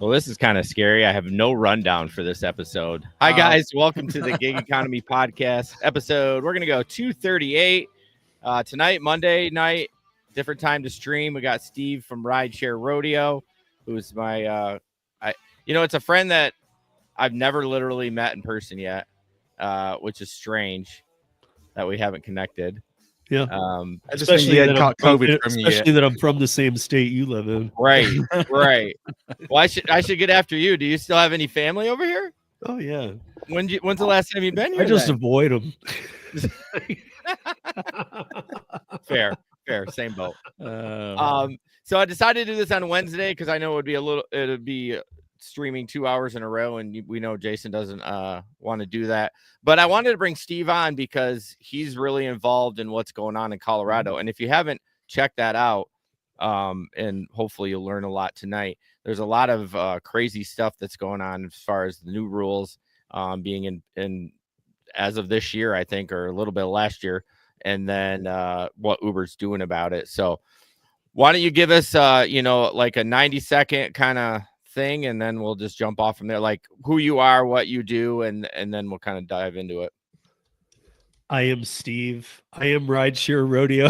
Well, this is kind of scary. I have no rundown for this episode. Hi, guys. Welcome to the Gig Economy Podcast episode. We're going to go 238 tonight, Monday night, different time to stream. We got Steve from Rideshare Rodeo, who's my, it's a friend that I've never literally met in person yet, which is strange that we haven't connected. Yeah. Especially that caught COVID from you. Especially that I'm from the same state you live in. Right. Well, I should get after you. Do you still have any family over here? Oh yeah. When's the last time you've been here? I just avoid them. Fair, same boat. So I decided to do this on Wednesday because I know it'd be streaming 2 hours in a row, and we know Jason doesn't want to do that. But I wanted to bring Steve on because he's really involved in what's going on in Colorado. And if you haven't checked that out, and hopefully you'll learn a lot tonight, there's a lot of crazy stuff that's going on as far as the new rules being in as of this year, I think, or a little bit of last year, and then what Uber's doing about it. So why don't you give us like a 90-second kind of thing, and then we'll just jump off from there, like who you are, what you do, and then we'll kind of dive into it. I am Steve. I am Rideshare Rodeo.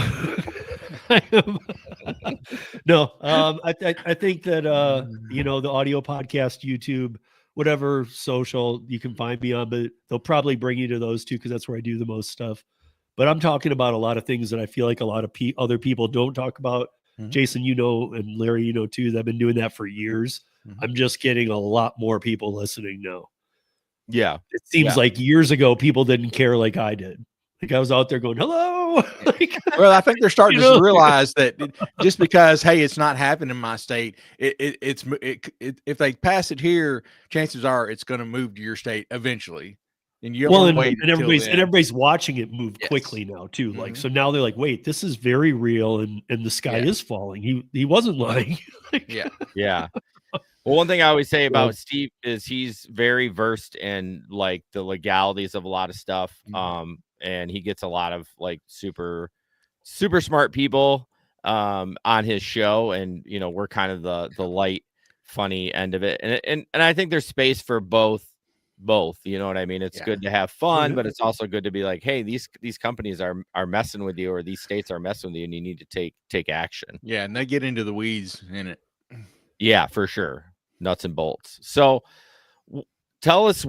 I think that the audio podcast, YouTube, whatever social you can find me on, but they'll probably bring you to those two because that's where I do the most stuff. But I'm talking about a lot of things that I feel like a lot of other people don't talk about. Mm-hmm. Jason, and Larry, too. I've been doing that for years. Mm-hmm. I'm just getting a lot more people listening now. Yeah. It seems like years ago, people didn't care like I did. Like I was out there going, hello. Well, I think they're starting to realize that just because, hey, it's not happening in my state, if they pass it here, chances are it's going to move to your state eventually. And everybody's watching it move quickly now too. Mm-hmm. Like, so now they're like, wait, this is very real. And the sky is falling. He wasn't lying. Yeah. Well, one thing I always say about Steve is he's very versed in like the legalities of a lot of stuff. Mm-hmm. And he gets a lot of like super, super smart people on his show. And, we're kind of the light, funny end of it. And I think there's space for both, you know what I mean? It's good to have fun, but it's also good to be like, hey, these companies are messing with you, or these states are messing with you, and you need to take action. Yeah. And they get into the weeds in it. Yeah, for sure. Nuts and bolts. So tell us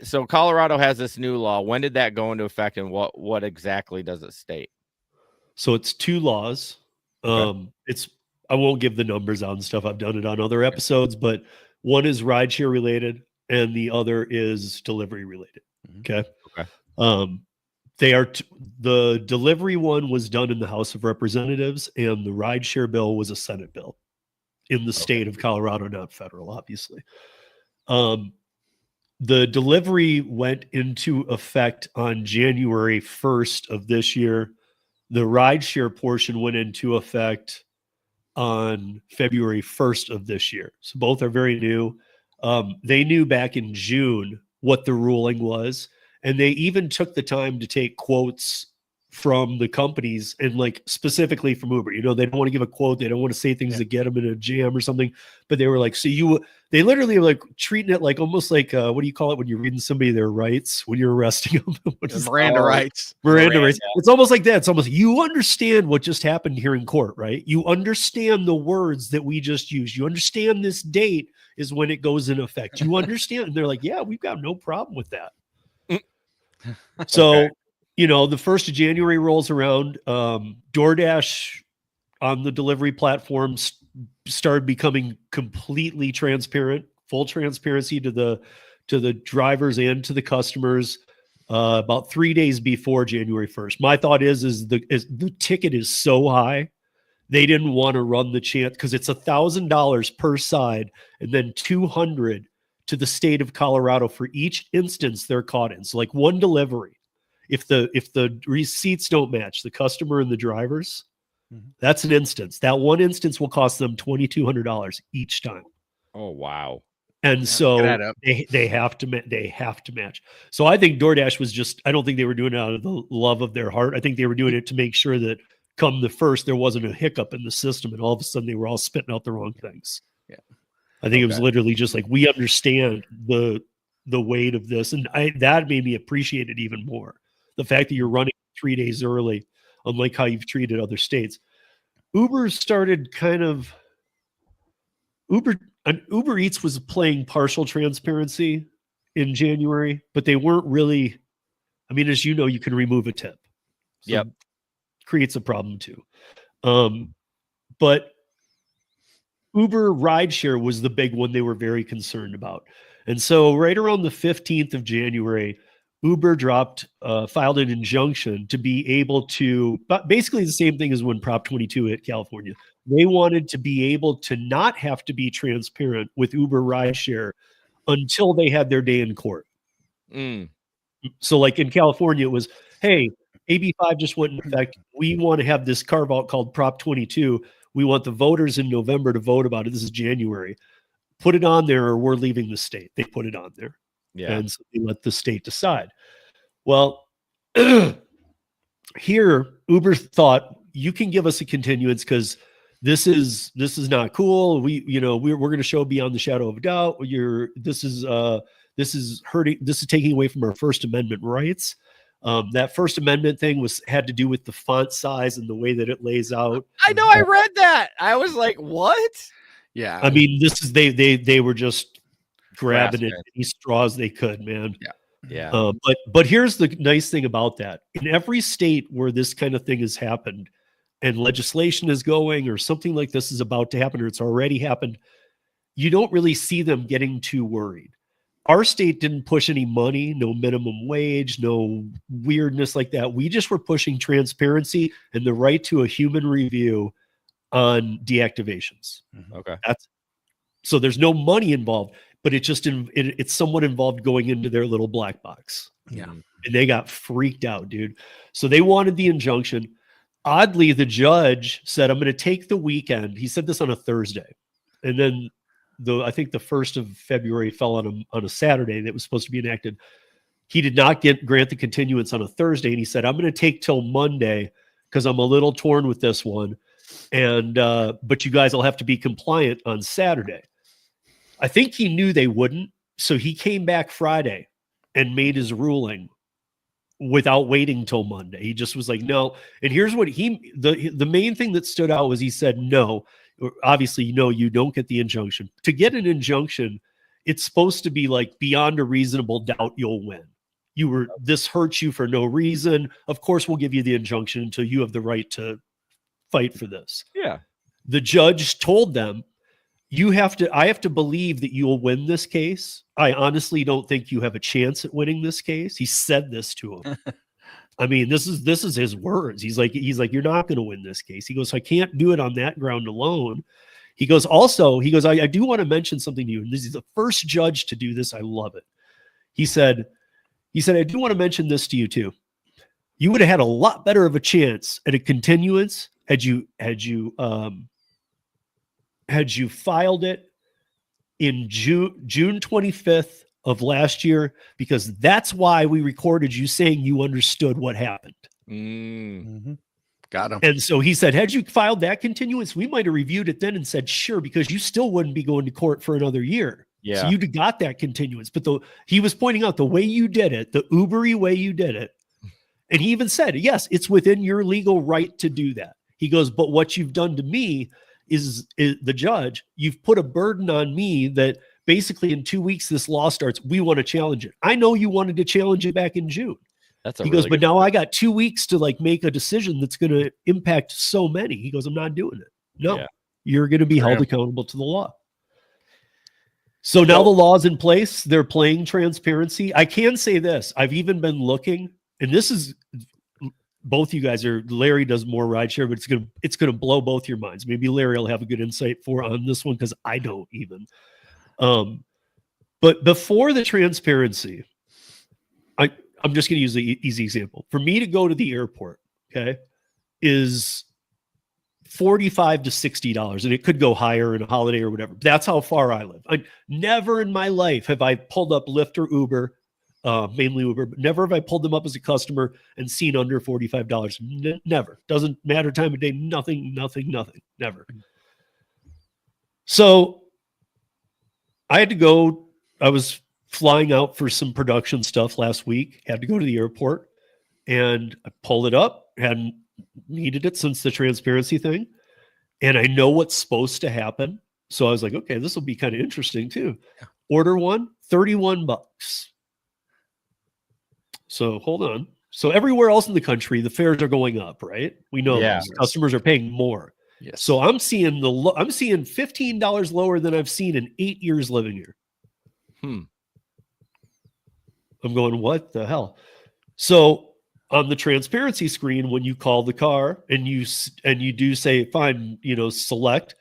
so Colorado has this new law. When did that go into effect, and what exactly does it state? So it's two laws. Okay. I won't give the numbers on stuff. I've done it on other episodes, but one is rideshare related and the other is delivery related. Okay. They are the delivery one was done in the House of Representatives, and the rideshare bill was a Senate bill in the state of Colorado, not federal, obviously. The delivery went into effect on January 1st of this year. The rideshare portion went into effect on February 1st of this year. So both are very new. They knew back in June what the ruling was, and they even took the time to take quotes from the companies, and like specifically from Uber. They don't want to give a quote. They don't want to say things that get them in a jam or something. But they were like, they literally were like treating it like almost like, what do you call it when you're reading somebody their rights when you're arresting them? Miranda rights. Miranda rights. It's almost like that. It's almost, you understand what just happened here in court, right? You understand the words that we just used. You understand this date is when it goes in effect. You understand. And they're like, yeah, we've got no problem with that. So, the 1st of January rolls around. DoorDash on the delivery platforms started becoming completely transparent, full transparency to the drivers and to the customers about 3 days before January 1st. My thought is the ticket is so high, they didn't want to run the chance because it's $1,000 per side and then $200 to the state of Colorado for each instance they're caught in. So like one delivery. If the receipts don't match the customer and the drivers, that's an instance. That one instance will cost them $2,200 each time. Oh, wow. And so they have to match. So I think DoorDash was I don't think they were doing it out of the love of their heart. I think they were doing it to make sure that come the first, there wasn't a hiccup in the system, and all of a sudden they were all spitting out the wrong things. Yeah. I think it was literally just like, we understand the weight of this. And that made me appreciate it even more. The fact that you're running 3 days early, unlike how you've treated other states. Uber started Uber Eats was playing partial transparency in January, but they weren't really, I mean, as you know, you can remove a tip. So creates a problem too. But Uber Rideshare was the big one they were very concerned about. And so right around the 15th of January, Uber filed an injunction to be able to, basically the same thing as when Prop 22 hit California. They wanted to be able to not have to be transparent with Uber Rideshare until they had their day in court. So like in California, it was, hey, AB 5 just went in effect. We want to have this carve out called Prop 22. We want the voters in November to vote about it. This is January. Put it on there or we're leaving the state. They put it on there. Yeah. And so they let the state decide. Well, here, Uber thought, you can give us a continuance because this is not cool. We're going to show beyond the shadow of a doubt. This is hurting. This is taking away from our First Amendment rights. That First Amendment thing had to do with the font size and the way that it lays out. I know. I read that. I was like, what? Yeah. I mean, this is they were just grabbing it any straws they could, man. Yeah. But here's the nice thing about that. In every state where this kind of thing has happened and legislation is going or something like this is about to happen or it's already happened, you don't really see them getting too worried. Our state didn't push any money, no minimum wage, no weirdness like that. We just were pushing transparency and the right to a human review on deactivations. Okay. So there's no money involved, but it's somewhat involved going into their little black box. Yeah. And they got freaked out, dude. So they wanted the injunction. Oddly, the judge said, I'm going to take the weekend. He said this on a Thursday. And then I think the 1st of February fell on a Saturday that was supposed to be enacted. He did not grant the continuance on a Thursday. And he said, I'm going to take till Monday because I'm a little torn with this one. And, but you guys will have to be compliant on Saturday. I think he knew they wouldn't. So he came back Friday and made his ruling without waiting till Monday. He just was like, no. And here's what the main thing that stood out was he said, no, obviously, you don't get the injunction. To get an injunction, it's supposed to be like beyond a reasonable doubt you'll win. This hurts you for no reason. Of course, we'll give you the injunction until you have the right to fight for this. Yeah. The judge told them, I have to believe that you'll win this case. I honestly don't think you have a chance at winning this case. He said this to him. I mean, this is his words. He's like, you're not going to win this case. He goes, I can't do it on that ground alone. He goes, I do want to mention something to you. And this is the first judge to do this. I love it. He said, I do want to mention this to you too. You would have had a lot better of a chance at a continuance had you filed it in June 25th of last year, because that's why we recorded you saying you understood what happened. Got him. And so he said, had you filed that continuance, we might have reviewed it then and said, sure, because you still wouldn't be going to court for another year. Yeah. So you'd have got that continuance. But he was pointing out the way you did it, the Uber-y way you did it. And he even said, yes, it's within your legal right to do that. He goes, but what you've done to me is the judge, you've put a burden on me that basically in 2 weeks, this law starts. We want to challenge it. I know you wanted to challenge it back in June. He goes, but now I got 2 weeks to like make a decision that's going to impact so many. He goes, I'm not doing it. No, you're going to be held accountable to the law. So now the law's in place. They're playing transparency. I can say this. I've even been looking, and this is both you guys Larry does more rideshare, but it's gonna blow both your minds. Maybe Larry will have a good insight on this one because I don't even. But before the transparency, I'm just gonna use the easy example. For me to go to the airport, okay, is $45 to $60, and it could go higher in a holiday or whatever. That's how far I live. Never in my life have I pulled up Lyft or Uber. Mainly Uber, but never have I pulled them up as a customer and seen under $45. Never. Doesn't matter time of day. Nothing. Never. So I had to go. I was flying out for some production stuff last week. Had to go to the airport, and I pulled it up. Hadn't needed it since the transparency thing, and I know what's supposed to happen. So I was like, okay, this will be kind of interesting too. Yeah. Order one, $31. So hold on. So everywhere else in the country, the fares are going up, right? We know this. Customers are paying more. Yes. So I'm seeing I'm seeing $15 lower than I've seen in 8 years living here. I'm going, what the hell? So on the transparency screen, when you call the car and you do say, fine, select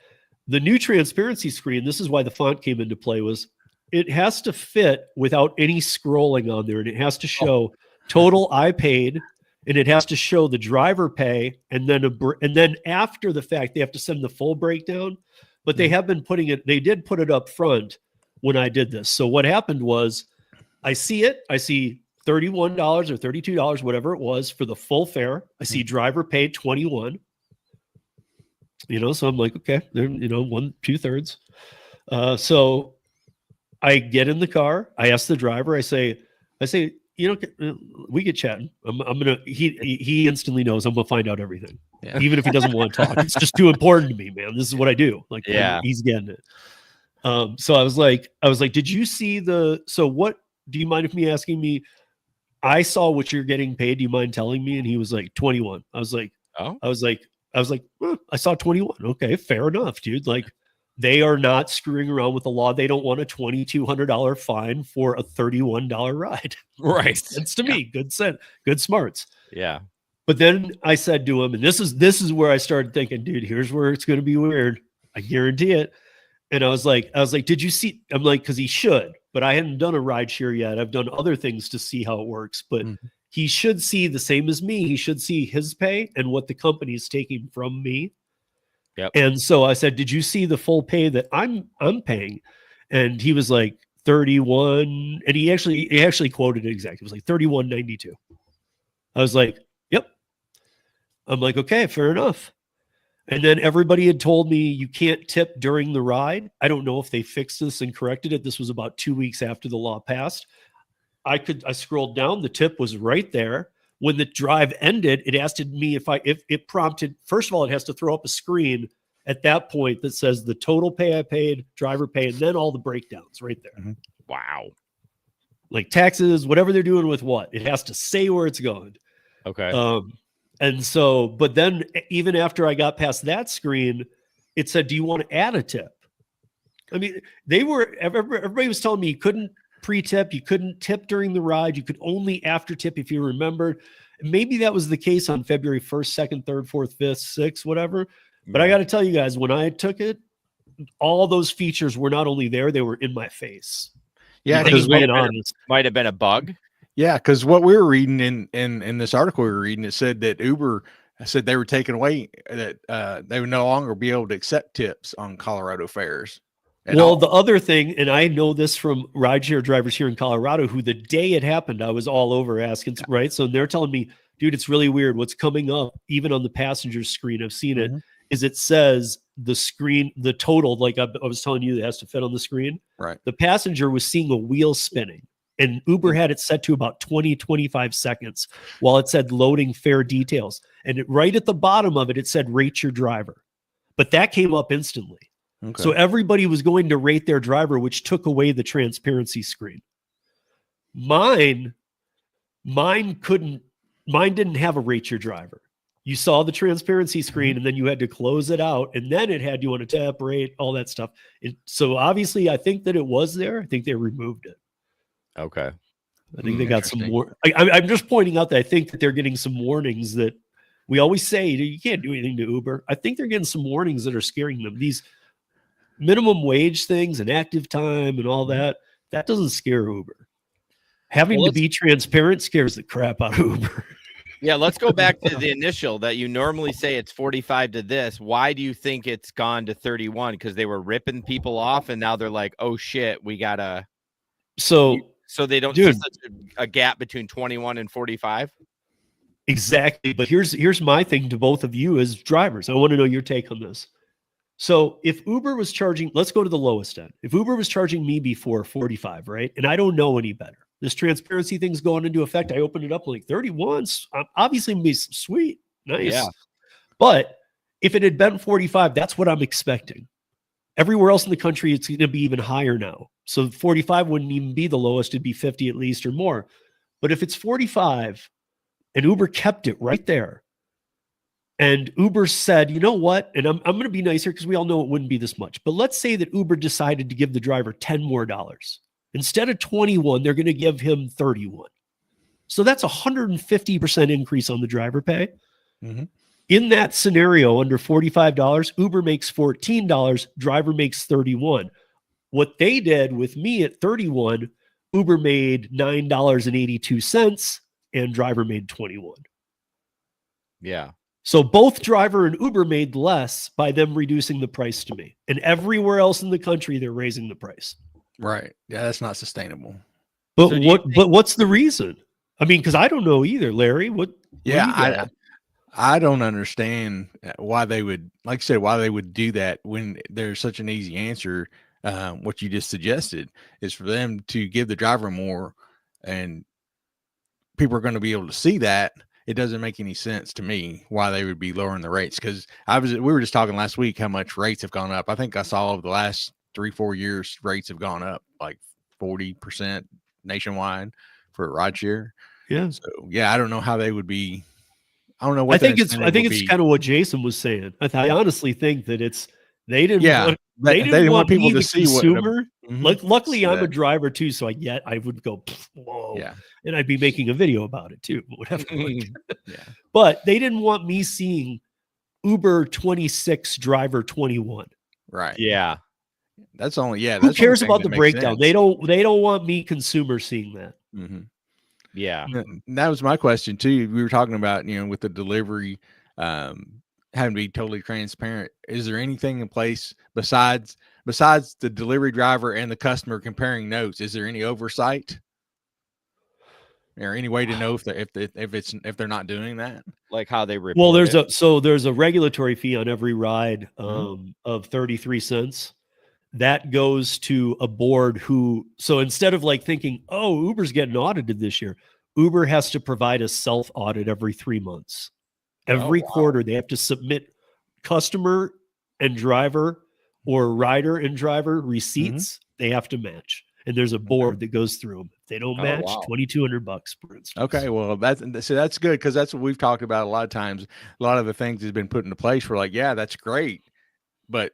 the new transparency screen. This is why the font came into play, was it has to fit without any scrolling on there. And it has to show total I paid, and it has to show the driver pay. And then after the fact, they have to send the full breakdown, but they have been they did put it up front when I did this. So what happened was I see $31 or $32, whatever it was, for the full fare. I see driver paid $21. So I'm like, okay, they're 2/3. So I get in the car. I ask the driver. I say, we get chatting. He instantly knows I'm gonna find out everything, even if he doesn't want to talk. It's just too important to me, man. This is what I do. Like, he's getting it. So I was like, did you see so what? Do you mind if me asking me? I saw what you're getting paid. Do you mind telling me? And he was like, 21. I was like, oh, I was like, well, I saw 21. Okay, fair enough, dude. Like, they are not screwing around with the law. They don't want a $2,200 fine for a $31 ride. Right. Sense to me. Good smarts. Yeah. But then I said to him, and this is where I started thinking, dude, here's where it's going to be weird. I guarantee it. And I was like, did you see? I'm like, because he should, but I hadn't done a rideshare yet. I've done other things to see how it works, but he should see the same as me. He should see his pay and what the company is taking from me. Yep. And so I said, did you see the full pay that I'm paying? And he was like 31. And he actually quoted it exactly. It was like 31.92. I was like, yep. I'm like, okay, fair enough. And then everybody had told me you can't tip during the ride. I don't know if they fixed this and corrected it. This was about 2 weeks after the law passed. I scrolled down. The tip was right there. When the drive ended, it asked me if it prompted, first of all, it has to throw up a screen at that point that says the total pay I paid, driver pay, and then all the breakdowns right there. Wow. Like taxes, whatever they're doing with what. It has to say where it's going. Okay. And so, but then even after I got past that screen, it said, do you want to add a tip? I mean, everybody was telling me you couldn't pre-tip, you couldn't tip during the ride, you could only after tip if you remembered. Maybe that was the case on February 1st, 2nd, 3rd, 4th, 5th, 6th, whatever. But I got to tell you guys, when I took it, all those features were not only there, they were in my face. Yeah, because might have been a bug. Yeah, because what we were reading in this article we were reading, it said that Uber said they were taking away that they would no longer be able to accept tips on Colorado fares. Well, the other thing, and I know this from rideshare drivers here in Colorado, who the day it happened, I was all over asking, right? So they're telling me, dude, it's really weird. What's coming up, even on the passenger screen, I've seen it, is it says the screen, the total, like I was telling you, that has to fit on the screen. Right. The passenger was seeing a wheel spinning, and Uber had it set to about 20, 25 seconds while it said loading fare details. And right at the bottom of it, it said rate your driver. But that came up instantly. Okay. So everybody was going to rate their driver, which took away the transparency screen. Mine didn't have a rate your driver. You saw the transparency screen and then you had to close it out. And then it had, you want to tap, rate, all that stuff. So obviously I think that it was there. I think they removed it. Okay. I think they got some more. I'm just pointing out that I think that they're getting some warnings that we always say, you can't do anything to Uber. I think they're getting some warnings that are scaring them. These minimum wage things and active time and all that doesn't scare Uber. Having to be transparent scares the crap out of Uber. Yeah, let's go back to the initial that you normally say it's 45 to this. Why do you think it's gone to 31? Because they were ripping people off and now they're like, oh shit, we gotta. So they don't see such a gap between 21 and 45. Exactly. But here's my thing to both of you as drivers. I want to know your take on this. So if Uber was charging, let's go to the lowest end. If Uber was charging me before 45, right? And I don't know any better. This transparency thing's going into effect. I opened it up like 31. Obviously, be sweet, nice. Yeah. But if it had been 45, that's what I'm expecting. Everywhere else in the country, it's going to be even higher now. So 45 wouldn't even be the lowest. It'd be 50 at least or more. But if it's 45 and Uber kept it right there, and Uber said, you know what? And I'm going to be nice here because we all know it wouldn't be this much. But let's say that Uber decided to give the driver $10 more. Instead of 21, they're going to give him 31. So that's 150% increase on the driver pay. Mm-hmm. In that scenario, under $45, Uber makes $14, driver makes 31. What they did with me at 31, Uber made $9.82 and driver made 21. Yeah. So both driver and Uber made less by them reducing the price to me. And everywhere else in the country, they're raising the price. Right. Yeah, that's not sustainable. But So but what's the reason? I mean, because I don't know either, Larry. I don't understand why they would, like I said, why they would do that when there's such an easy answer. What you just suggested is for them to give the driver more, and people are going to be able to see that. It doesn't make any sense to me why they would be lowering the rates. Because we were just talking last week how much rates have gone up. I think I saw over the last 3-4 years rates have gone up like 40% nationwide for rideshare. Yeah. So yeah, I don't know how they would be. I don't know what I think it's kind of what Jason was saying. I honestly think that they didn't want people to see consumer. Luckily, I'm a driver too, so I would go, whoa, yeah, and I'd be making a video about it too, whatever. Yeah. But they didn't want me seeing Uber 26, driver 21. Right. Yeah. That's only Who cares about the breakdown? Sense. They don't want me consumer seeing that. Mm-hmm. Yeah. And that was my question too. We were talking about, with the delivery, having to be totally transparent. Is there anything in place besides the delivery driver and the customer comparing notes? Is there any oversight or any way to know if they're not doing that? Like how they report? Well, there's a regulatory fee on every ride of 33 cents. That goes to a board so instead of like thinking, oh, Uber's getting audited this year, Uber has to provide a self audit every 3 months. Every quarter, they have to submit customer and driver or rider and driver receipts. They have to match. And there's a board that goes through them. If they don't match, $2,200 per instance. Okay. Well, that's good. Cause that's what we've talked about a lot of times. A lot of the things has been put into place. We're like, yeah, that's great. But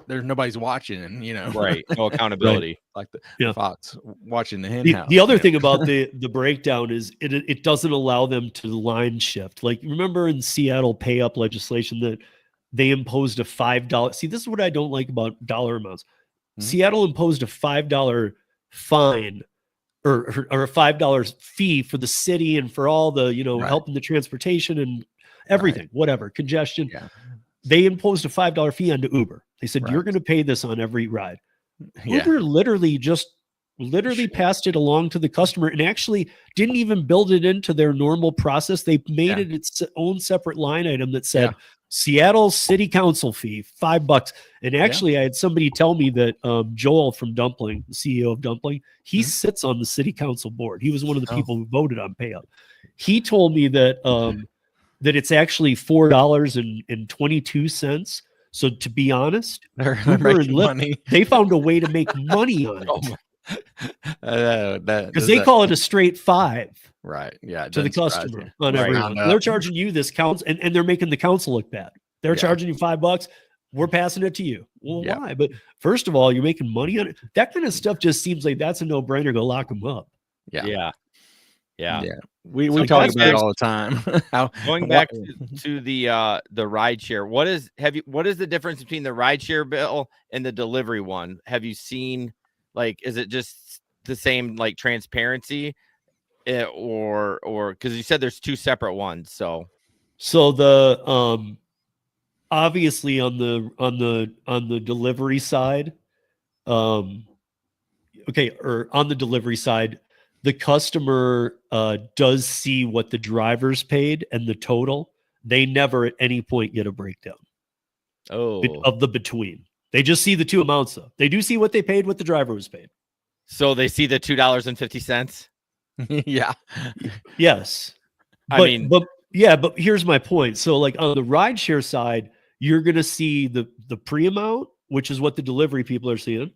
there's nobody's watching, and right, no accountability. Right. Like the Fox watching the hen house. The other thing about the breakdown is it doesn't allow them to line shift. Like, remember in Seattle pay up legislation that they imposed a $5. See, this is what I don't like about dollar amounts. Mm-hmm. Seattle imposed a $5 fine or a $5 fee for the city and for all the helping the transportation and everything, whatever, congestion. Yeah. They imposed a $5 fee onto Uber. They said, you're going to pay this on every ride. Yeah. Uber literally passed it along to the customer and actually didn't even build it into their normal process. They made it its own separate line item that said Seattle City Council fee, $5. And actually I had somebody tell me that Joel from Dumpling, the CEO of Dumpling, he sits on the city council board. He was one of the people who voted on pay up. He told me that that it's actually $4.22. So to be honest, they're making money. They found a way to make money on it. Because they call it a straight $5. Right. Yeah. To the customer on every one. They're charging you this council and they're making the council look bad. They're charging you $5. We're passing it to you. Well, why? But first of all, you're making money on it. That kind of stuff just seems like that's a no-brainer. Go lock them up. Yeah. Yeah. We talk about it all the time. Going back to the rideshare, what is the difference between the rideshare bill and the delivery one? Have you seen, like, is it just the same, like, transparency, or because you said there's two separate ones? So the obviously on the delivery side, or on the delivery side, the customer does see what the driver's paid and the total. They never at any point get a breakdown. of the between. They just see the two amounts though. They do see what they paid, what the driver was paid. So they see the $2.50. Yeah. Yes. But here's my point. So like on the rideshare side, you're going to see the pre-amount, which is what the delivery people are seeing.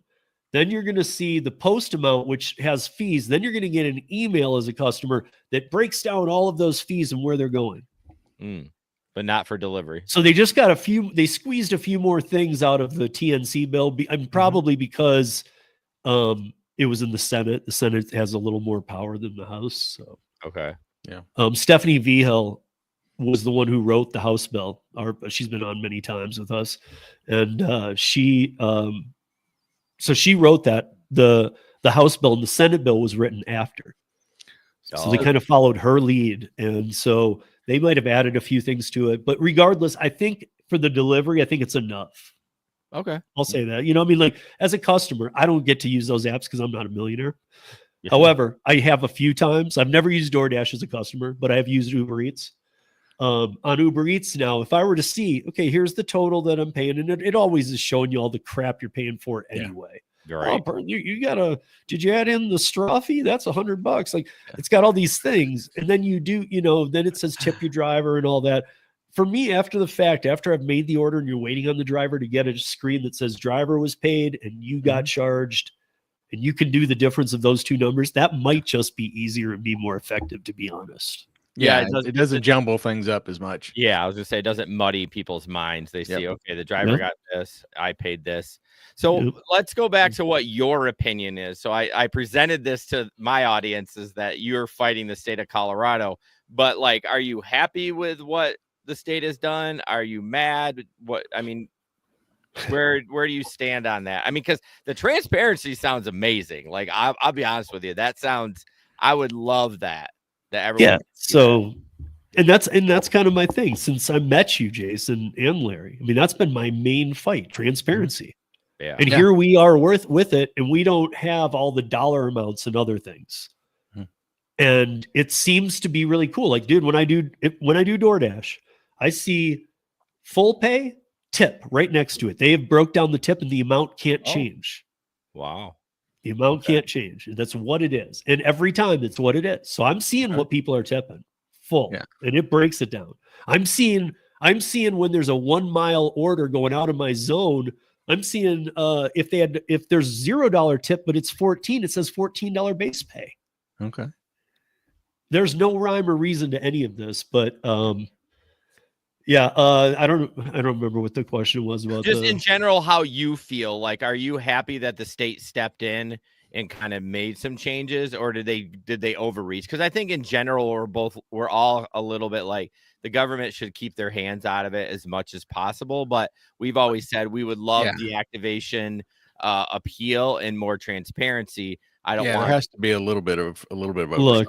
Then you're going to see the post amount, which has fees. Then you're going to get an email as a customer that breaks down all of those fees and where they're going. But not for delivery. So they just got they squeezed a few more things out of the TNC bill. Probably because it was in the Senate. The Senate has a little more power than the House. So okay. Yeah. Stephanie Vigel was the one who wrote the House bill. She's been on many times with us. And she wrote that. The House bill and the Senate bill was written after. So they kind of followed her lead. And so they might have added a few things to it. But regardless, I think for the delivery, I think it's enough. Okay. I'll say that. I mean, like as a customer, I don't get to use those apps because I'm not a millionaire. Yeah. However, I have a few times. I've never used DoorDash as a customer, but I have used Uber Eats. On Uber Eats now, if I were to see, okay, here's the total that I'm paying, and it always is showing you all the crap you're paying for anyway. Yeah. Right. You gotta, did you add in the straw fee? That's $100. Like it's got all these things. And then you do, then it says tip your driver and all that. For me, after the fact, after I've made the order and you're waiting on the driver to get a screen that says driver was paid and you got charged, and you can do the difference of those two numbers, that might just be easier and be more effective, to be honest. Yeah, it doesn't jumble things up as much. Yeah, I was gonna say it doesn't muddy people's minds. They see, okay, the driver got this, I paid this. So let's go back to what your opinion is. So I presented this to my audience is that you're fighting the state of Colorado, but like, are you happy with what the state has done? Are you mad? Where do you stand on that? I mean, because the transparency sounds amazing. Like I'll be honest with you, I would love that everyone. Yeah. So, and that's kind of my thing since I met you, Jason and Larry. I mean, that's been my main fight: transparency. Yeah. And here we are with it, and we don't have all the dollar amounts and other things. And it seems to be really cool. Like, dude, when I do DoorDash, I see full pay, tip right next to it. They have broke down the tip and the amount can't change. Wow. The amount can't change. That's what it is. And every time it's what it is. So I'm seeing what people are tipping full and it breaks it down. I'm seeing when there's a 1 mile order going out of my zone, I'm seeing if there's $0 tip, but it's 14, it says $14 base pay. Okay. There's no rhyme or reason to any of this, but I don't remember what the question was about. Just in general, how you feel. Like, are you happy that the state stepped in and kind of made some changes, or did they overreach? Because I think in general, we're all a little bit like the government should keep their hands out of it as much as possible. But we've always said we would love deactivation, appeal, and more transparency. I don't want. There has to be a little bit of oversight. Look,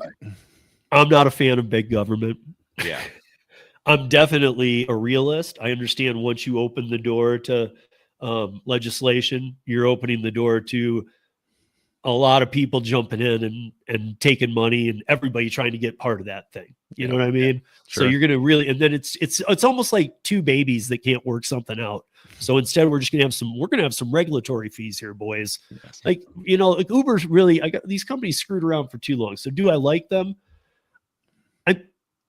I'm not a fan of big government. Yeah. I'm definitely a realist. I understand once you open the door to legislation, you're opening the door to a lot of people jumping in and taking money and everybody trying to get part of that thing. You know what I mean? Sure. So you're going to really, and then it's almost like two babies that can't work something out. So instead we're going to have some regulatory fees here, boys. Yes. Like Uber's really, these companies screwed around for too long. So do I like them?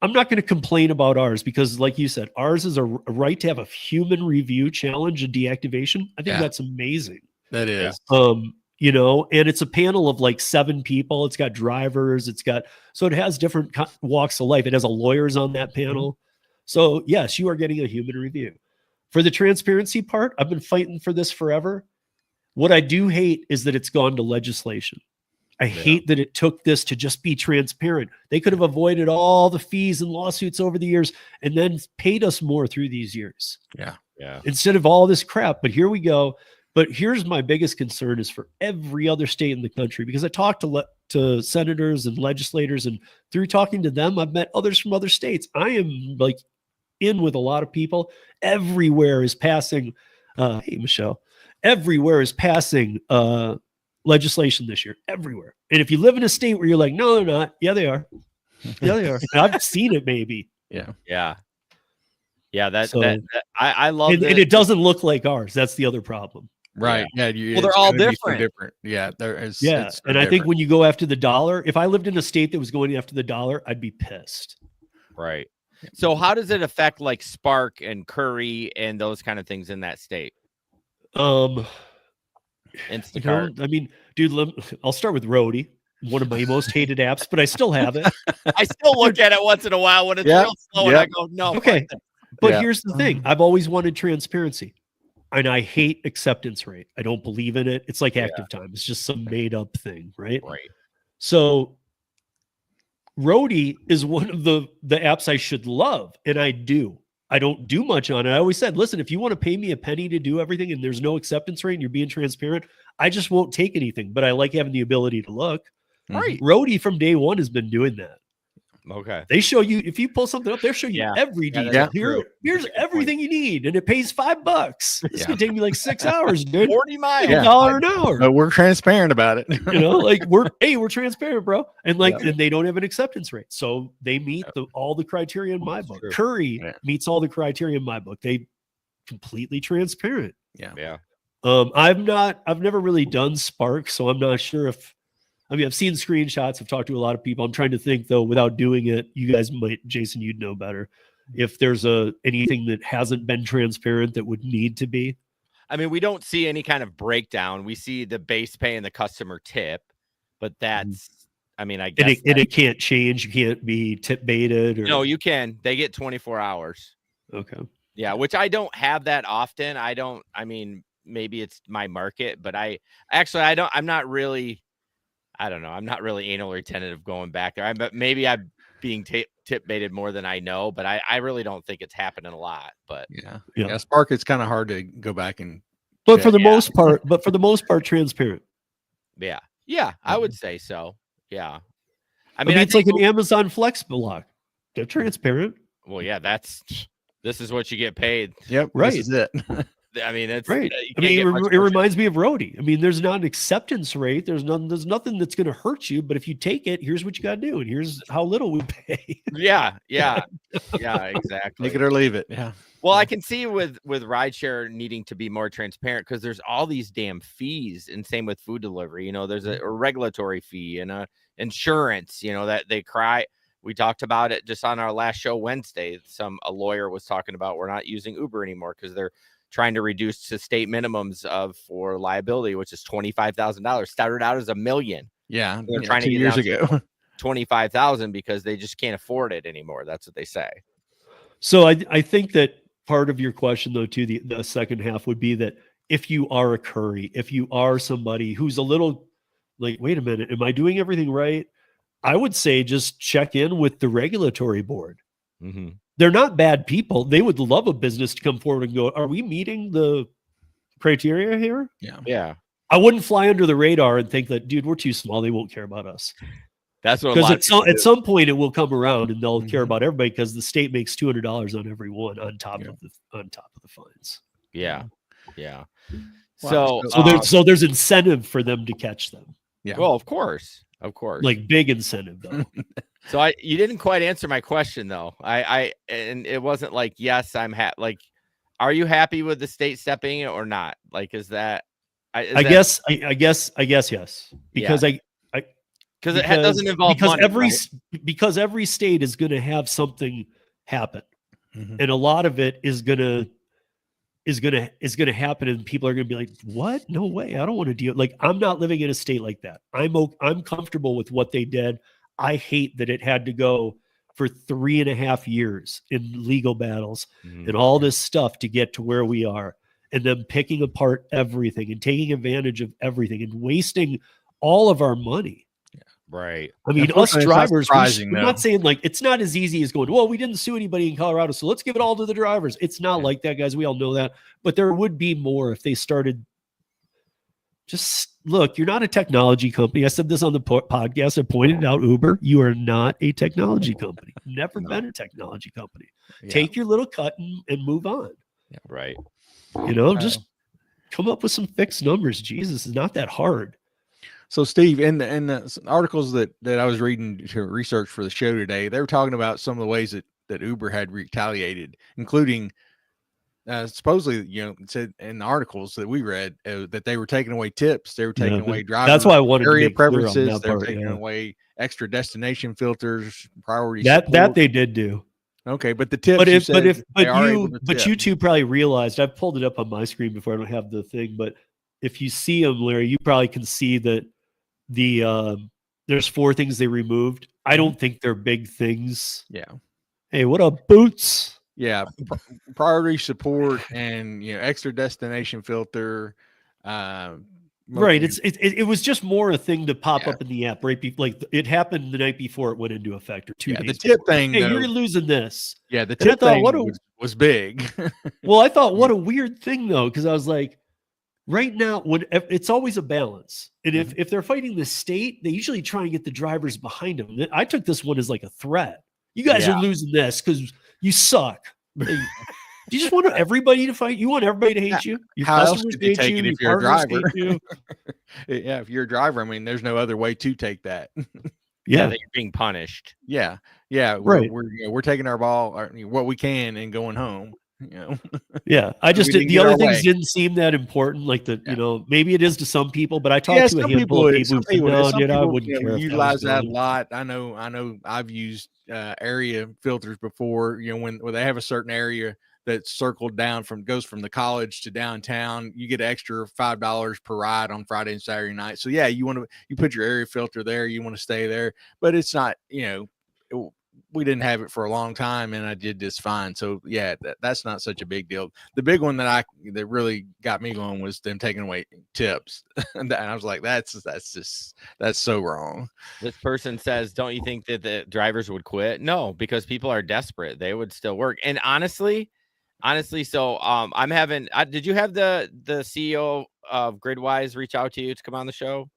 I'm not going to complain about ours because, like you said, ours is a right to have a human review challenge and deactivation. I think that's amazing. That is. And it's a panel of like 7 people. It's got drivers. So it has different walks of life. It has lawyers on that panel. So yes, you are getting a human review. For the transparency part, I've been fighting for this forever. What I do hate is that it's gone to legislation. I hate that it took this to just be transparent. They could have avoided all the fees and lawsuits over the years and then paid us more through these years. Yeah. Instead of all this crap. But here we go. But here's my biggest concern is for every other state in the country, because I talked to senators and legislators, and through talking to them, I've met others from other states. I am like in with a lot of people. Everywhere is passing. Hey, Michelle. Everywhere is passing legislation this year, everywhere. And if you live in a state where you're like, no, they're not. Yeah, they are. Yeah, they are. I've seen it maybe. Yeah. Yeah. Yeah, So- I love and that. it doesn't look like ours. That's the other problem. Right. Yeah. Well, they're all different. Yeah. There is. Yeah. It's so And I think different. when you go after the dollar, if I lived in a state that was going after the dollar, I'd be pissed. Right. So how does it affect like Spark and Curry and those kind of things in that state? Instacart. I mean, dude, I'll start with Roadie, one of my most hated apps, but I still have it. I still look at it once in a while when it's real slow, and I go, no. Okay. But Yeah. here's the thing. I've always wanted transparency. And I hate acceptance rate. I don't believe in it. It's like active time. It's just some made up thing, right? Right. So Roadie is one of the apps I should love, and I do. I don't do much on it. I always said, listen, if you want to pay me a penny to do everything and there's no acceptance rate and you're being transparent, I just won't take anything. But I like having the ability to look. Right. Roadie from day one has been doing that. Okay. They show you, if you pull something up, they'll show you every detail. Here's everything you need, and it pays $5. This could take me like 6 hours, dude. 40 miles. $1 an hour. But we're transparent about it. You know, like we're transparent, bro. And like, and they don't have an acceptance rate. So they meet all the criteria in my book. True. Curry meets all the criteria in my book. They completely transparent. Yeah. I've never really done Spark, so I'm not sure if, I mean, I've seen screenshots. I've talked to a lot of people. I'm trying to think though, without doing it, you guys might, Jason, you'd know better. If there's anything that hasn't been transparent that would need to be. I mean, we don't see any kind of breakdown. We see the base pay and the customer tip, but that's, I mean, I guess. And it can't change. You can't be tip baited. Or... No, you can. They get 24 hours. Okay. Yeah, which I don't have that often. I mean, maybe it's my market, but I'm not really anal retentive going back there. But maybe I'm being tip baited more than I know, but I really don't think it's happening a lot. But yeah, Spark, it's kind of hard to go back and. But for the most part, transparent. Yeah, I would say so. Yeah, I mean it's like an Amazon Flex block. They're transparent. Well, yeah, this is what you get paid. Yep, right. This is it. I mean, it's right. I mean, it reminds me of Roadie. I mean, there's not an acceptance rate. There's nothing that's going to hurt you. But if you take it, here's what you got to do, and here's how little we pay. Yeah, exactly. Take it or leave it. Yeah. Well, I can see with rideshare needing to be more transparent because there's all these damn fees, and same with food delivery. You know, there's a regulatory fee and a insurance. You know that they cry. We talked about it just on our last show Wednesday. A lawyer was talking about we're not using Uber anymore because they're trying to reduce to state minimums for liability, which is $25,000. Started out as $1 million. Yeah, they're trying to get 2 years ago. 25,000 because they just can't afford it anymore. That's what they say. So I think that part of your question, though, to the second half would be that if you are a Curry, if you are somebody who's a little like, wait a minute, am I doing everything right? I would say just check in with the regulatory board. Mm-hmm. They're not bad people. They would love a business to come forward and go, are we meeting the criteria here? Yeah. I wouldn't fly under the radar and think that, dude, we're too small. They won't care about us. That's what, because at some point it will come around and they'll care about everybody because the state makes $200 on every one on top of the fines. Yeah. Wow. So there's incentive for them to catch them. Yeah. Well, of course. Like big incentive though. So you didn't quite answer my question though. And it wasn't like, yes, I'm like, are you happy with the state stepping in or not? Like, is that? I guess yes. Because because it doesn't involve money, because every state is going to have something happen, and a lot of it is going to happen, and people are going to be like, "What? No way! I don't want to deal." Like, I'm not living in a state like that. I'm comfortable with what they did. I hate that it had to go for 3.5 years in legal battles and all this stuff to get to where we are, and them picking apart everything and taking advantage of everything and wasting all of our money. Right. I mean, us drivers, we're not saying like it's not as easy as going, well, we didn't sue anybody in Colorado, so let's give it all to the drivers. It's not like that, guys. We all know that. But there would be more if they started. Just look, you're not a technology company. I said this on the podcast. I pointed out Uber. You are not a technology company. Never been a technology company. Yeah. Take your little cut and move on. Yeah, right. You know, just come up with some fixed numbers. Jesus, it's not that hard. So, Steve, in the articles that I was reading to research for the show today, they were talking about some of the ways that that Uber had retaliated, including supposedly, it said in the articles that we read that they were taking away tips, they were taking away driver. That's why I wanted area to make clear on preferences. that They're part, taking away extra destination filters, priority that support. they did do. Okay, but the tips. But you two probably realized, I've pulled it up on my screen before. I don't have the thing, but if you see them, Larry, you probably can see that there's 4 things they removed. I don't think they're big things. Yeah. Hey, what up, Boots? Yeah, priority support and extra destination filter. Right. It was just more a thing to pop up in the app, right? Like it happened the night before it went into effect, or 2 days. The tip before. thing. Hey, though, you're losing this. Yeah, the tip thing was big. Well, I thought, what a weird thing though, because I was like, right now, when it's always a balance, and if they're fighting the state, they usually try and get the drivers behind them. I took this one as like a threat. You guys are losing this because you suck. Do you just want everybody to fight? You want everybody to hate you? Your How else customers could they take you, it if your you're a driver? Yeah, if you're a driver, I mean, there's no other way to take that. Yeah, that you're being punished. Yeah, right. We're taking our ball, what we can, and going home. Yeah, I just the other things didn't seem that important. Like maybe it is to some people, but I talked to a handful of people who said, no, I wouldn't care. Utilize that a lot. I know. I've used area filters before. When they have a certain area that's circled down goes from the college to downtown, you get an extra $5 per ride on Friday and Saturday night. So yeah, you put your area filter there. You want to stay there, but it's not. We didn't have it for a long time, and I did just fine. So yeah, that's not such a big deal. The big one that really got me going was them taking away tips, and I was like, that's so wrong. This person says, don't you think that the drivers would quit? No, because people are desperate. They would still work. And honestly, so I'm having. Did you have the CEO of Gridwise reach out to you to come on the show?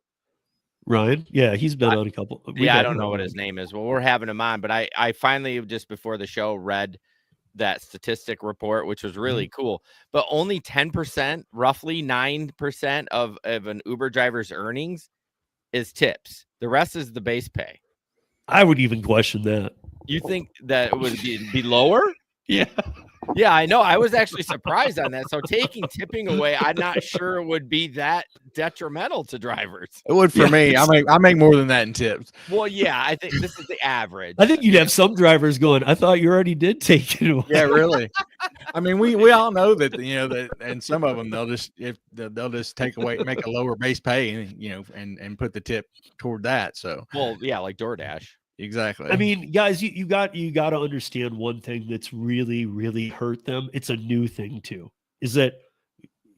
Ryan, yeah, he's been on a couple. I don't know what his name is. Well, we're having him on, but I finally just before the show read that statistic report, which was really cool. But only 10%, roughly 9% of an Uber driver's earnings is tips. The rest is the base pay. I would even question that. You think that it would be lower? Yeah. Yeah, I know. I was actually surprised on that. So taking tipping away, I'm not sure it would be that detrimental to drivers. It would for me. I make more than that in tips. Well, yeah, I think this is the average. I think you'd have some drivers going, I thought you already did take it away. Yeah, really. I mean, we all know that that, and some of them they'll just take away, make a lower base pay, and and put the tip toward that. So well, yeah, like DoorDash. Exactly. I mean, guys, you got to understand one thing that's really, really hurt them. It's a new thing too, is that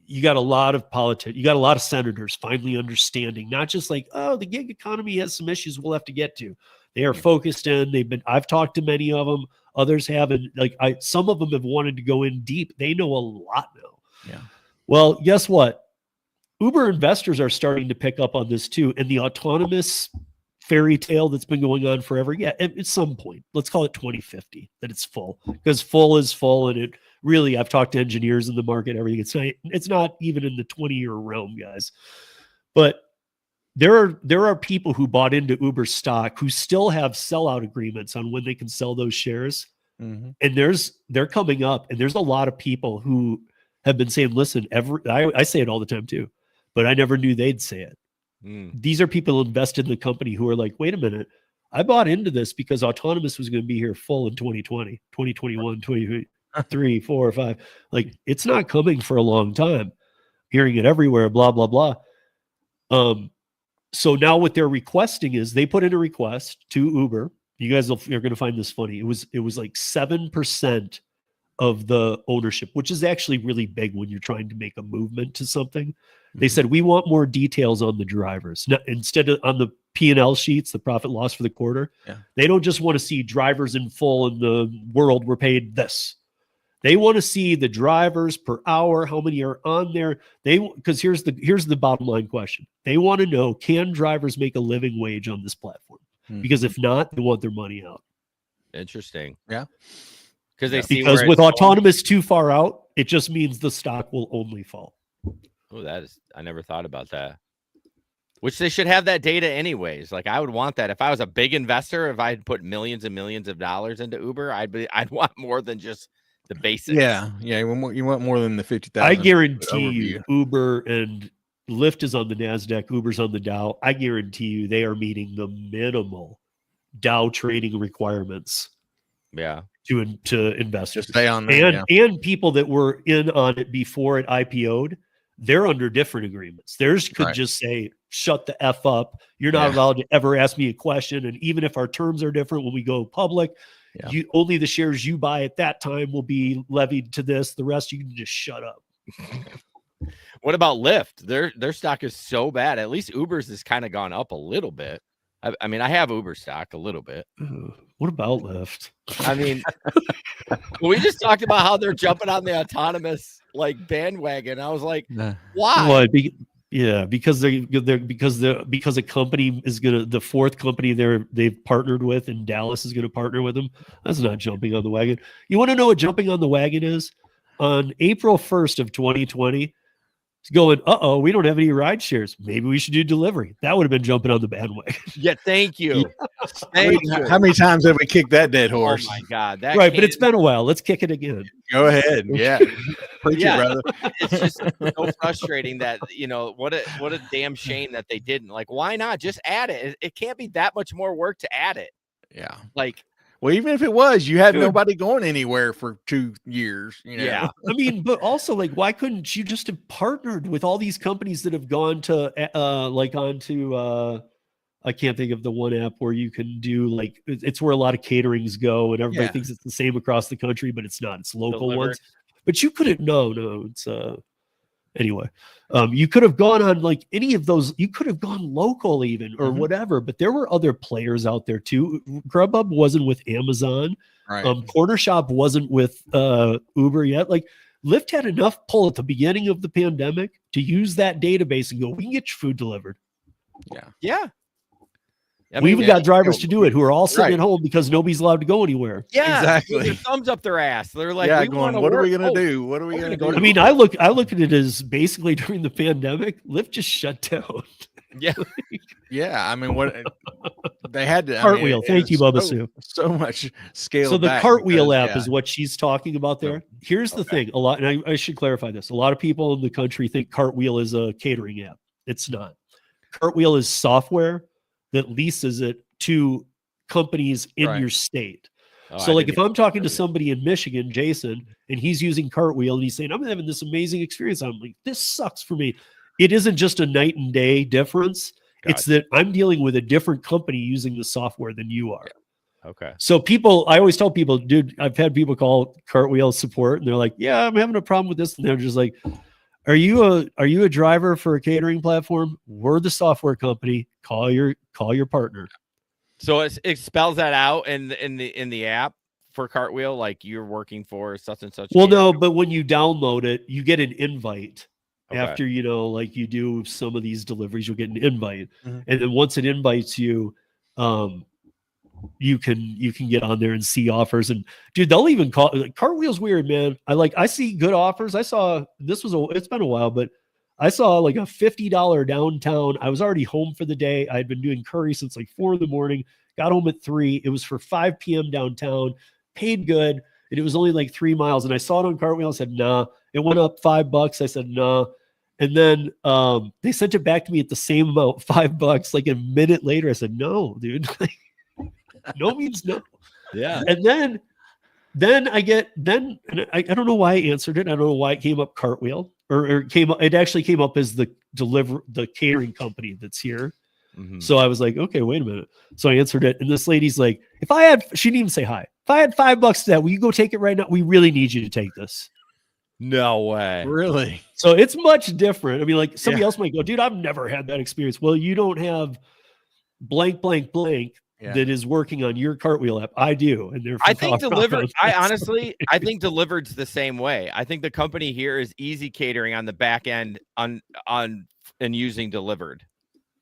you got a lot of politics. You got a lot of senators finally understanding, not just like, oh, the gig economy has some issues we'll have to get to. They are focused in. I've talked to many of them. Others haven't. Some of them have wanted to go in deep. They know a lot now. Yeah. Well, guess what? Uber investors are starting to pick up on this too, and the autonomous fairy tale that's been going on forever. Yeah, at some point, let's call it 2050, that it's full, because full is full. And it really, I've talked to engineers in the market, everything. It's not even in the 20-year realm, guys. But there are people who bought into Uber stock who still have sellout agreements on when they can sell those shares. Mm-hmm. And they're coming up, and there's a lot of people who have been saying, listen, I say it all the time too, but I never knew they'd say it. These are people invested in the company who are like, wait a minute, I bought into this because autonomous was going to be here full in 2020, 2021, 2023, 4 or 5. Like, it's not coming for a long time. Hearing it everywhere, blah, blah, blah. So now what they're requesting is they put in a request to Uber. You guys you're going to find this funny. It was like 7% of the ownership, which is actually really big when you're trying to make a movement to something. They said, we want more details on the drivers. Now, instead of on the P&L sheets, the profit loss for the quarter, they don't just want to see drivers in full in the world were paid this. They want to see the drivers per hour, how many are on there. Because here's the bottom line question. They want to know, can drivers make a living wage on this platform? Because if not, they want their money out. Interesting. Yeah. Because with autonomous too far out, it just means the stock will only fall. Oh, I never thought about that. Which they should have that data anyways. Like I would want that if I was a big investor. If I had put millions and millions of dollars into Uber, I'd want more than just the basics. Yeah. You want more than the 50,000. I guarantee you, Uber and Lyft is on the NASDAQ, Uber's on the Dow. I guarantee you they are meeting the minimal Dow trading requirements. Yeah. To investors. Just stay on there, and people that were in on it before it IPO'd, they're under different agreements. Theirs could just say, shut the F up. You're not allowed to ever ask me a question. And even if our terms are different when we go public, only the shares you buy at that time will be levied to this. The rest you can just shut up. What about Lyft? Their stock is so bad. At least Uber's has kind of gone up a little bit. I mean, I have Uber stock a little bit. What about Lyft? I mean, we just talked about how they're jumping on the autonomous bandwagon. I was like, why? Well, because a company is the fourth company they've partnered with in Dallas is gonna partner with them. That's not jumping on the wagon. You want to know what jumping on the wagon is? On April 1st of 2020. Going, we don't have any ride shares. Maybe we should do delivery. That would have been jumping on the bandwagon. Yeah, thank you. How many times have we kicked that dead horse? Oh my God. Right, but it's been a while. Let's kick it again. Go ahead. Yeah. Preach it, brother. It's just so frustrating that, what a damn shame that they didn't. Like, why not just add it? It can't be that much more work to add it. Yeah. Well, even if it was, you had nobody going anywhere for 2 years. Yeah. I mean, but also why couldn't you just have partnered with all these companies that have gone to onto I can't think of the one app where you can do it's where a lot of caterings go and everybody thinks it's the same across the country, but it's not. It's local ones. But you couldn't. No, it's anyway. You could have gone on any of those. You could have gone local even or whatever, but there were other players out there too. Grubhub wasn't with Amazon. Right. Corner Shop wasn't with Uber yet. Lyft had enough pull at the beginning of the pandemic to use that database and go, we can get your food delivered. Yeah. We even got drivers to do it who are all sitting at home because nobody's allowed to go anywhere. Yeah, exactly. Their thumbs up their ass. They're like, what are we gonna do? What are we gonna do? I mean, I look at it as basically during the pandemic, Lyft just shut down. Yeah, yeah. I mean, what they had to Cartwheel. Thank you, Bubba Sue. So much scale. So the Cartwheel app is what she's talking about there. Here's the thing: a lot, and I should clarify this. A lot of people in the country think Cartwheel is a catering app. It's not. Cartwheel is software that leases it to companies in your state. So if I'm talking to somebody in Michigan, Jason, and he's using Cartwheel and he's saying, I'm having this amazing experience. I'm like, this sucks for me. It isn't just a night and day difference. It's that I'm dealing with a different company using the software than you are. Okay. So I always tell people, dude, I've had people call Cartwheel support and they're like, yeah, I'm having a problem with this. And they're just like, are you a driver for a catering platform? We're the software company. Call your partner. So it spells that out in the app for Cartwheel, like you're working for such and such. Well, no, but when you download it, you get an invite. After you do some of these deliveries, you'll get an invite, and then once it invites you, you can get on there and see offers. And dude, they'll even call Cartwheel's weird, man. I see good offers. I saw it's been a while, but I saw a $50 downtown. I was already home for the day. I had been doing curry since 4 a.m. Got home at 3. It was for 5 p.m. downtown. Paid good, and it was only 3 miles. And I saw it on Cartwheel. I said, nah. It went up $5. I said, nah. And then they sent it back to me at the same amount, $5. A minute later, I said, no, dude. No means no. Yeah. And then I don't know why I answered it. I don't know why it came up Cartwheel or it actually came up as the catering company that's here. Mm-hmm. So I was like, okay, wait a minute. So I answered it. And this lady's like, she didn't even say hi. If I had $5 to that, will you go take it right now? We really need you to take this. No way. Really? So it's much different. I mean, somebody else might go, dude, I've never had that experience. Well, you don't have blank, blank, blank. Yeah. That is working on your Cartwheel app. I do. And I think Delivered, I think Delivered's the same way. I think the company here is Easy Catering on the back end on and using Delivered.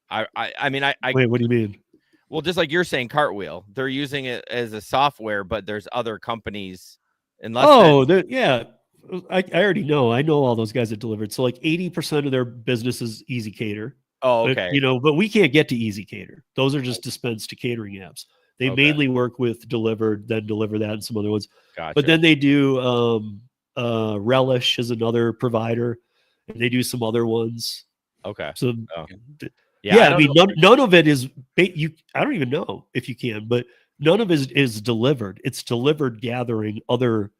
I mean, wait, what do you mean? Well, just like you're saying, Cartwheel, they're using it as a software, but there's other companies. Yeah. I already know. I know all those guys that Delivered. So 80% of their business is Easy Cater. Oh, But, okay. but we can't get to Easy Cater. Those are just dispensed to catering apps. They mainly work with Delivered, then Deliver That, and some other ones. Gotcha. But then they do Relish is another provider, and they do some other ones. Okay. So yeah, I mean, none of it is I don't even know if you can, but none of it is delivered. It's delivered gathering other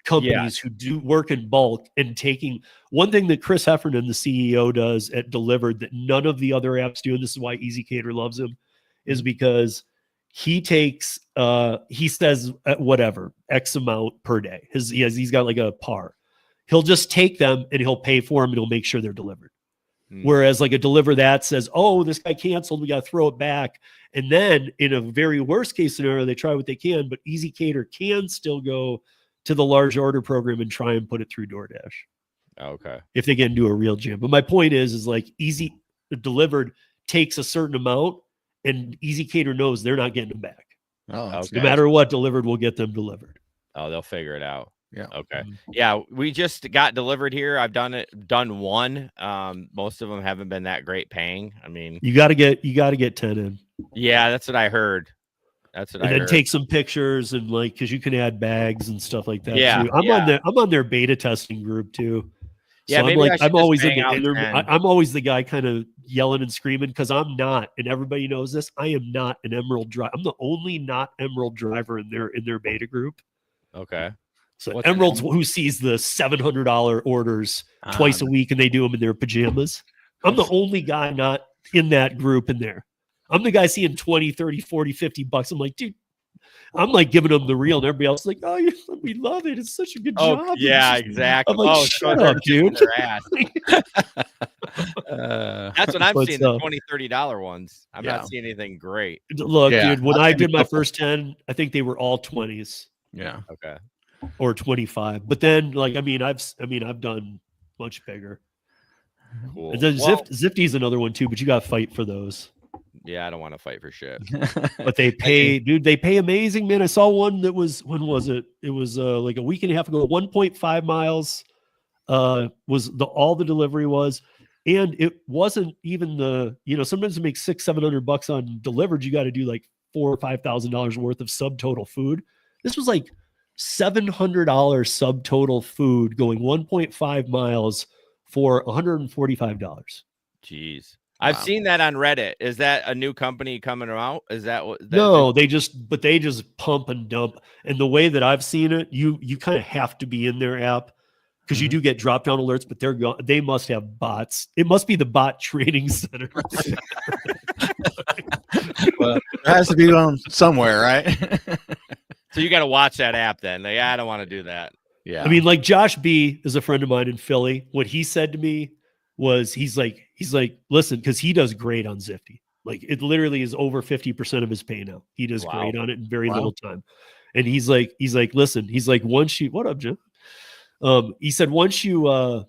companies who do work in bulk and taking. One thing that Chris Heffernan, the CEO, does at Delivered that none of the other apps do, and this is why Easy Cater loves him, is because he takes he says whatever X amount per day. He's got like a par. He'll just take them and he'll pay for them and he'll make sure they're delivered. Whereas like a Deliver That says, oh, this guy canceled, we got to throw it back. And then in a very worst case scenario, they try what they can, but Easy Cater can still go to the large order program and try and put it through DoorDash. Okay. If they can do a real jam. But my point is like Easy Delivered takes a certain amount and Easy Cater knows they're not getting them back. Oh, okay. No matter what, Delivered will get them delivered. Oh, they'll figure it out. Yeah. Okay. Yeah, we just got delivered here. I've done one. Most of them haven't been that great paying. I mean, you got to get 10 in. Yeah, that's what I heard. That's what I heard. And then take some pictures and like, cause you can add bags and stuff like that. Yeah. Too. I'm on their beta testing group too. So yeah, maybe I'm always in the I'm always the guy kind of yelling and screaming because I'm not, and everybody knows this. I am not an Emerald driver. I'm the only not Emerald driver in their beta group. Okay. So Emerald's who sees the $700 orders twice a week and they do them in their pajamas. I'm the only guy not in that group in there. I'm the guy seeing 20, 30, 40, 50 bucks. I'm like, dude, I'm like giving them the real and everybody else is like, oh, we love it. It's such a good job. Yeah, exactly. I'm like, shut up, dude. That's what I'm seeing, the $20, $30 ones. I'm not seeing anything great. Look, dude, when I did my first 10, I think they were all 20s. Yeah. Okay. Or 25. But then like I've done much bigger. Cool. And then Zifty's another one too, but you gotta fight for those. Yeah, I don't want to fight for shit. But they pay, dude, they pay amazing, man. I saw one that was, when was it? It was like a week and a half ago, 1.5 miles was all the delivery was. And it wasn't even sometimes it makes $600-700 on delivered. You got to do like $4,000 or $5,000 worth of subtotal food. This was like $700 subtotal food going 1.5 miles for $145. Jeez. I've seen that on Reddit. Is that a new company coming out? Is that what? No, they just pump and dump. And the way that I've seen it, you kind of have to be in their app because you do get drop down alerts, but they must have bots. It must be the bot training center. Well, it has to be on somewhere, right? So you got to watch that app then. Like, I don't want to do that. Yeah. I mean, like Josh B is a friend of mine in Philly. What he said to me was he's like, listen, because he does great on Zifty. Like it literally is over 50% of his pay now. He does great on it in very little time. And he's like, listen, he's like, once you, what up, Jim? He said, once you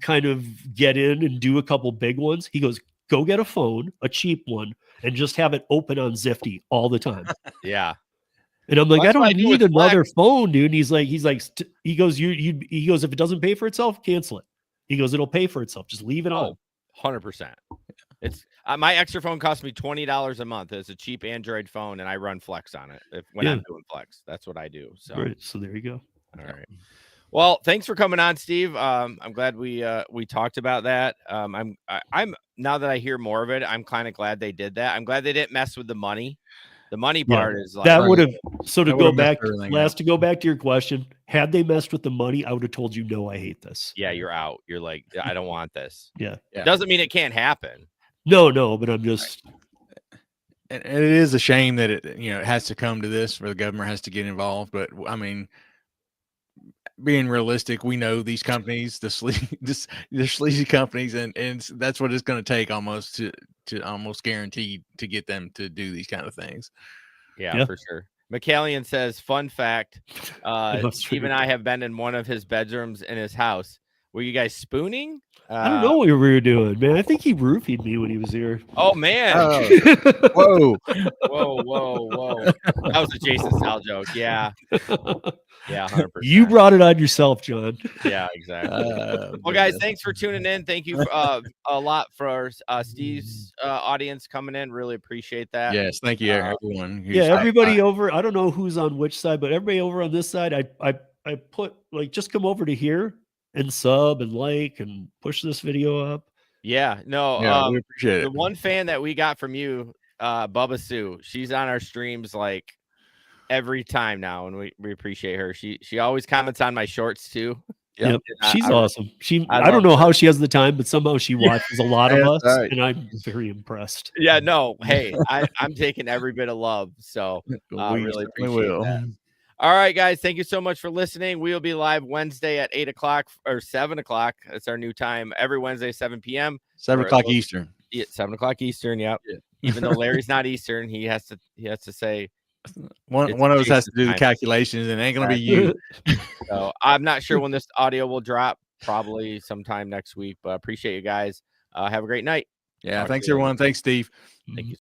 kind of get in and do a couple big ones, he goes, go get a phone, a cheap one, and just have it open on Zifty all the time. Yeah. And I'm like, I don't need another phone, dude. And he goes, if it doesn't pay for itself, cancel it. He goes, it'll pay for itself. Just leave it on. 100%. It's my extra phone costs me $20 a month. It's a cheap Android phone, and I run Flex on it when I'm doing Flex. That's what I do. So, so there you go. All right. Well, thanks for coming on, Steve. I'm glad we talked about that. I'm now that I hear more of it, I'm kind of glad they did that. I'm glad they didn't mess with the money. The money part is like that would have. So to go back to your question, had they messed with the money, I would have told you, no, I hate this. Yeah, you're out. You're like, I don't want this. Yeah. Doesn't mean it can't happen. No, but I'm just. And it is a shame that it has to come to this where the government has to get involved. But I mean, being realistic, we know these companies, the sleazy companies, and that's what it's going to take almost to almost guarantee to get them to do these kind of things. Yeah, for sure. McCallion says, fun fact, Steve and I have been in one of his bedrooms in his house. Were you guys spooning? I don't know what we were doing, man. I think he roofied me when he was here. Oh man! Whoa! Whoa! That was a Jason style joke. Yeah. 100%. You brought it on yourself, John. Yeah, exactly. Well, guys, thanks for tuning in. Thank you a lot for Steve's audience coming in. Really appreciate that. Yes, thank you, everyone. Yeah, everybody over. I don't know who's on which side, but everybody over on this side. I put like just come over to here and sub and like and push this video up. Yeah, no, yeah, we appreciate it. The one fan that we got from you, Bubba Sue, she's on our streams like every time now, and we appreciate her. She always comments on my shorts too. Yep. She's awesome. I don't know how she has the time, but somehow she watches a lot of us, and I'm very impressed. Yeah, no, hey, I'm taking every bit of love, so really appreciate that. All right, guys, thank you so much for listening. We'll be live Wednesday at 8 o'clock or 7 o'clock. That's our new time. Every Wednesday, 7 p.m. 7 o'clock Eastern. Yeah, 7 o'clock Eastern. Yep. Yeah. Even though Larry's not Eastern, he has to say one of us has to do the calculations, and it ain't gonna be you. So I'm not sure when this audio will drop. Probably sometime next week. But I appreciate you guys. Have a great night. Yeah, thanks everyone. Thanks, Steve. Thank you.